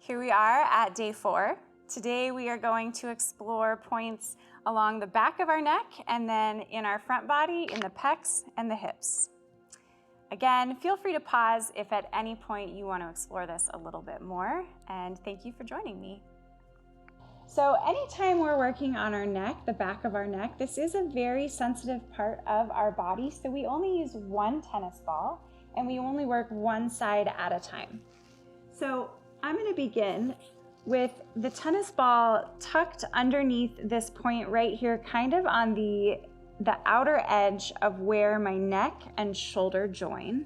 Here we are at day 4. Today we are going to explore points along the back of our neck and then in our front body, in the pecs and the hips. Again, feel free to pause if at any point you want to explore this a little bit more, and thank you for joining me. So anytime we're working on our neck, the back of our neck, this is a very sensitive part of our body, so we only use one tennis ball and we only work one side at a time. So I'm going to begin with the tennis ball tucked underneath this point right here, kind of on the outer edge of where my neck and shoulder join.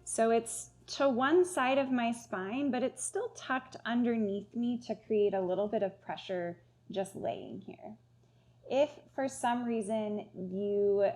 So it's to one side of my spine, but it's still tucked underneath me to create a little bit of pressure just laying here. If for some reason you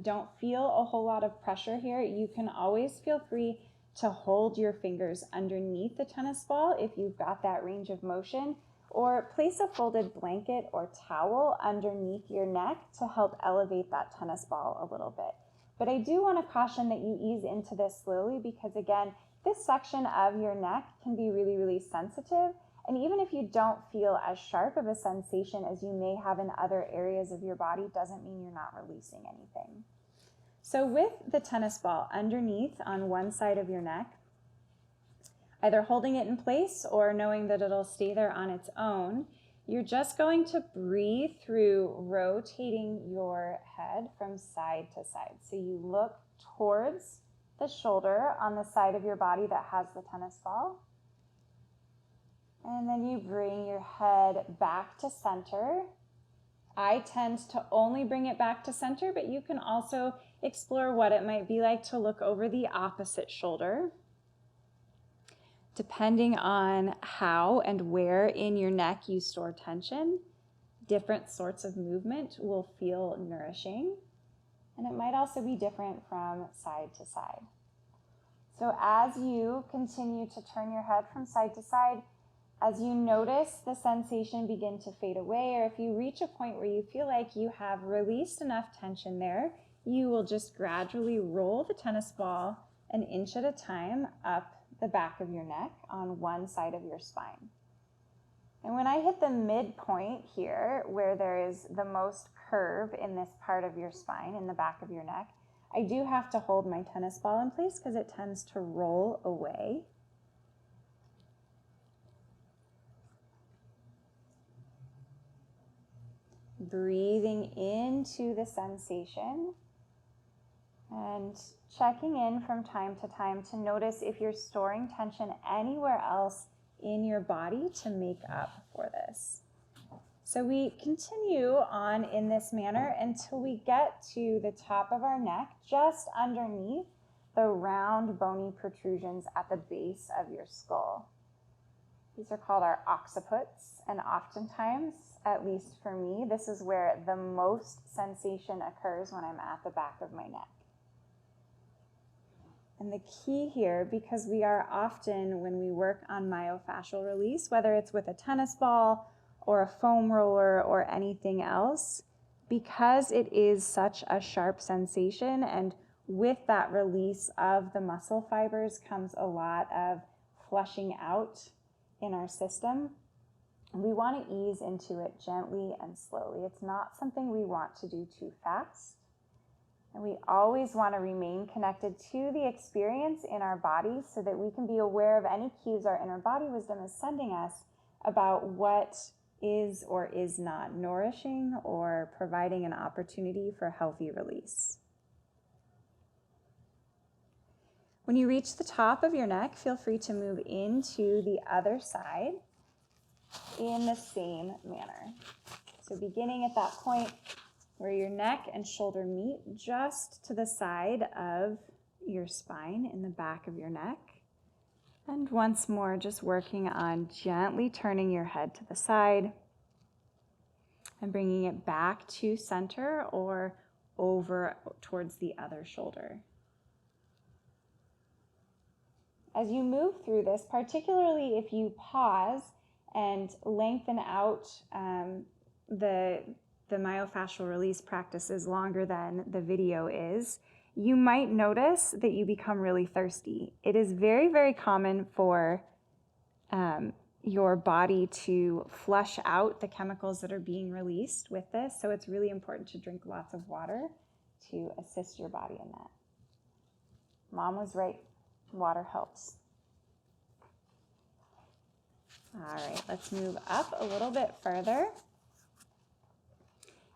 don't feel a whole lot of pressure here, you can always feel free to hold your fingers underneath the tennis ball if you've got that range of motion, or place a folded blanket or towel underneath your neck to help elevate that tennis ball a little bit. But I do want to caution that you ease into this slowly because, again, this section of your neck can be really, really sensitive. And even if you don't feel as sharp of a sensation as you may have in other areas of your body, doesn't mean you're not releasing anything. So with the tennis ball underneath on one side of your neck, either holding it in place or knowing that it'll stay there on its own, you're just going to breathe through rotating your head from side to side. So you look towards the shoulder on the side of your body that has the tennis ball. And then you bring your head back to center. I tend to only bring it back to center, but you can also explore what it might be like to look over the opposite shoulder. Depending on how and where in your neck you store tension, different sorts of movement will feel nourishing, and it might also be different from side to side. So as you continue to turn your head from side to side, as you notice the sensation begin to fade away, or if you reach a point where you feel like you have released enough tension there, you will just gradually roll the tennis ball an inch at a time up the back of your neck on one side of your spine. And when I hit the midpoint here, where there is the most curve in this part of your spine, in the back of your neck, I do have to hold my tennis ball in place because it tends to roll away. Breathing into the sensation and checking in from time to time to notice if you're storing tension anywhere else in your body to make up for this. So we continue on in this manner until we get to the top of our neck, just underneath the round bony protrusions at the base of your skull. These are called our occiputs, and oftentimes, at least for me, this is where the most sensation occurs when I'm at the back of my neck. And the key here, because we are often, when we work on myofascial release, whether it's with a tennis ball or a foam roller or anything else, because it is such a sharp sensation, and with that release of the muscle fibers comes a lot of flushing out in our system, we want to ease into it gently and slowly. It's not something we want to do too fast. And we always want to remain connected to the experience in our bodies so that we can be aware of any cues our inner body wisdom is sending us about what is or is not nourishing or providing an opportunity for healthy release. When you reach the top of your neck, feel free to move into the other side in the same manner. So beginning at that point where your neck and shoulder meet, just to the side of your spine in the back of your neck. And once more, just working on gently turning your head to the side and bringing it back to center or over towards the other shoulder. As you move through this, particularly if you pause and lengthen out the myofascial release practice is longer than the video is, you might notice that you become really thirsty. It is very, very common for your body to flush out the chemicals that are being released with this, so it's really important to drink lots of water to assist your body in that. Mom was right, water helps. All right, let's move up a little bit further.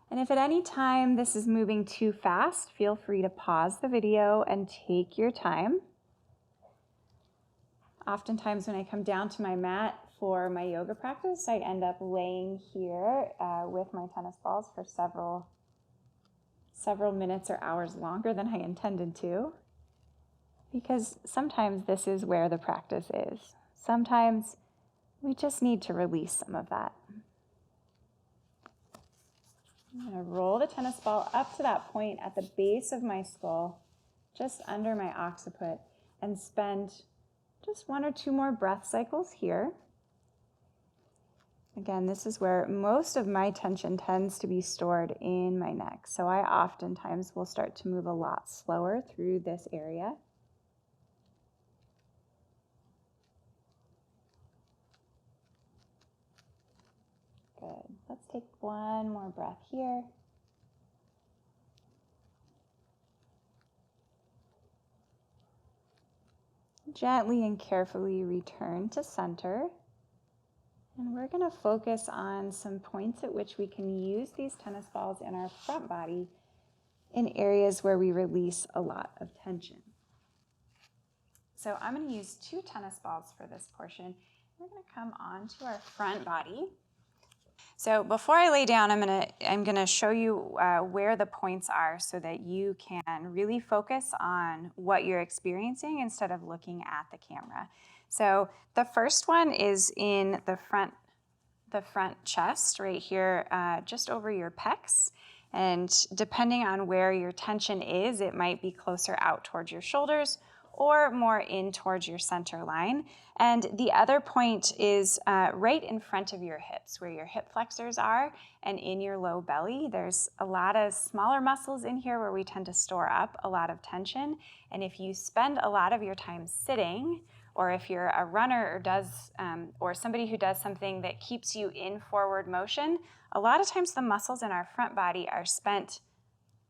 And if at any time this is moving too fast, feel free to pause the video and take your time. Oftentimes when I come down to my mat for my yoga practice, I end up laying here with my tennis balls for several minutes or hours longer than I intended to, because sometimes this is where the practice is. Sometimes we just need to release some of that. I'm going to roll the tennis ball up to that point at the base of my skull, just under my occiput, and spend just 1 or 2 more breath cycles here. Again, this is where most of my tension tends to be stored in my neck, so I oftentimes will start to move a lot slower through this area. Good. Let's take 1 more breath here. Gently and carefully return to center. And we're going to focus on some points at which we can use these tennis balls in our front body in areas where we release a lot of tension. So I'm going to use 2 tennis balls for this portion. We're going to come onto our front body. So before I lay down, I'm going to show you where the points are so that you can really focus on what you're experiencing instead of looking at the camera. So the first one is in the front chest right here, just over your pecs. And depending on where your tension is, it might be closer out towards your shoulders or more in towards your center line. And the other point is right in front of your hips, where your hip flexors are, and in your low belly. There's a lot of smaller muscles in here where we tend to store up a lot of tension. And if you spend a lot of your time sitting, or if you're a runner or somebody who does something that keeps you in forward motion, a lot of times the muscles in our front body are spent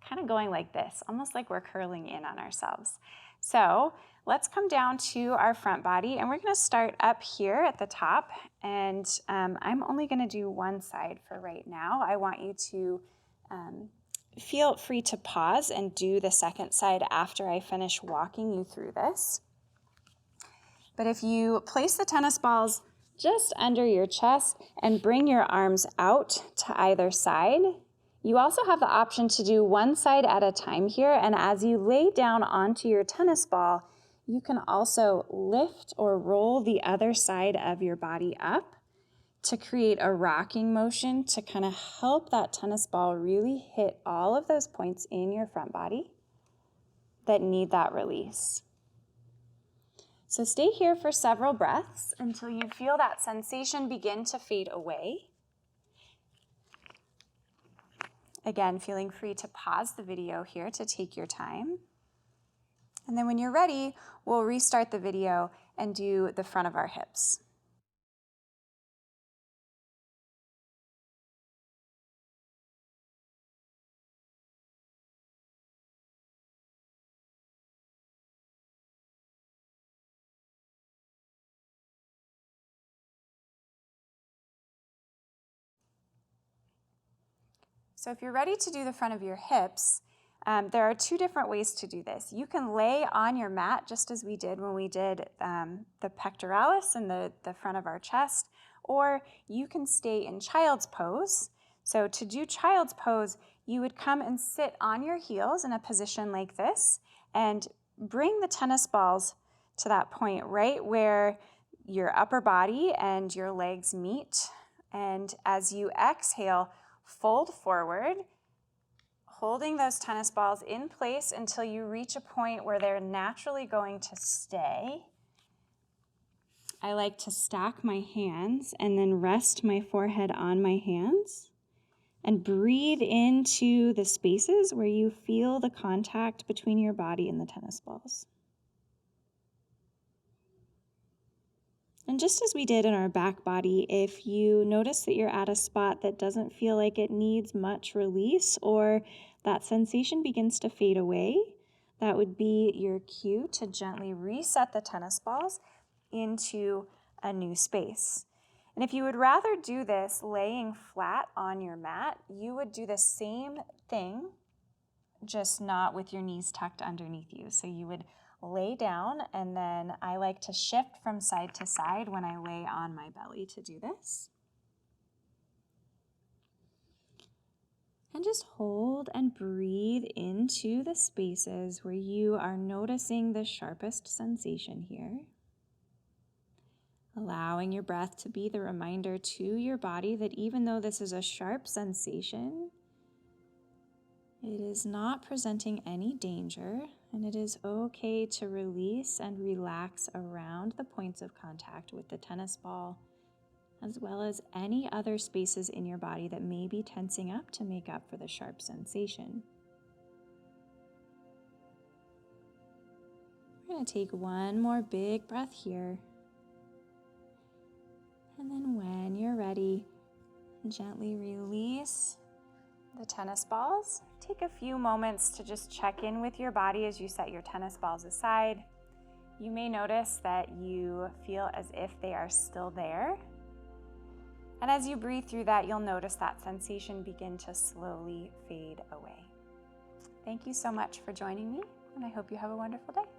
kind of going like this, almost like we're curling in on ourselves. So let's come down to our front body, and we're going to start up here at the top, and I'm only going to do one side for right now. I want you to feel free to pause and do the second side after I finish walking you through this. But if you place the tennis balls just under your chest and bring your arms out to either side, you also have the option to do one side at a time here, and as you lay down onto your tennis ball, you can also lift or roll the other side of your body up to create a rocking motion to kind of help that tennis ball really hit all of those points in your front body that need that release. So stay here for several breaths until you feel that sensation begin to fade away. Again, feeling free to pause the video here to take your time. And then when you're ready, we'll restart the video and do the front of our hips. So if you're ready to do the front of your hips, there are 2 different ways to do this. You can lay on your mat just as we did when we did the pectoralis and the front of our chest, or you can stay in child's pose. So to do child's pose, you would come and sit on your heels in a position like this and bring the tennis balls to that point right where your upper body and your legs meet. And as you exhale, fold forward, holding those tennis balls in place until you reach a point where they're naturally going to stay. I like to stack my hands and then rest my forehead on my hands. And breathe into the spaces where you feel the contact between your body and the tennis balls. And just as we did in our back body, if you notice that you're at a spot that doesn't feel like it needs much release, or that sensation begins to fade away, that would be your cue to gently reset the tennis balls into a new space. And if you would rather do this laying flat on your mat, you would do the same thing, just not with your knees tucked underneath you. So you would lay down, and then I like to shift from side to side when I lay on my belly to do this. And just hold and breathe into the spaces where you are noticing the sharpest sensation here. Allowing your breath to be the reminder to your body that even though this is a sharp sensation, it is not presenting any danger, and it is okay to release and relax around the points of contact with the tennis ball, as well as any other spaces in your body that may be tensing up to make up for the sharp sensation. We're going to take one more big breath here. And then when you're ready, gently release the tennis balls. Take a few moments to just check in with your body as you set your tennis balls aside. You may notice that you feel as if they are still there. And as you breathe through that, you'll notice that sensation begin to slowly fade away. Thank you so much for joining me, and I hope you have a wonderful day.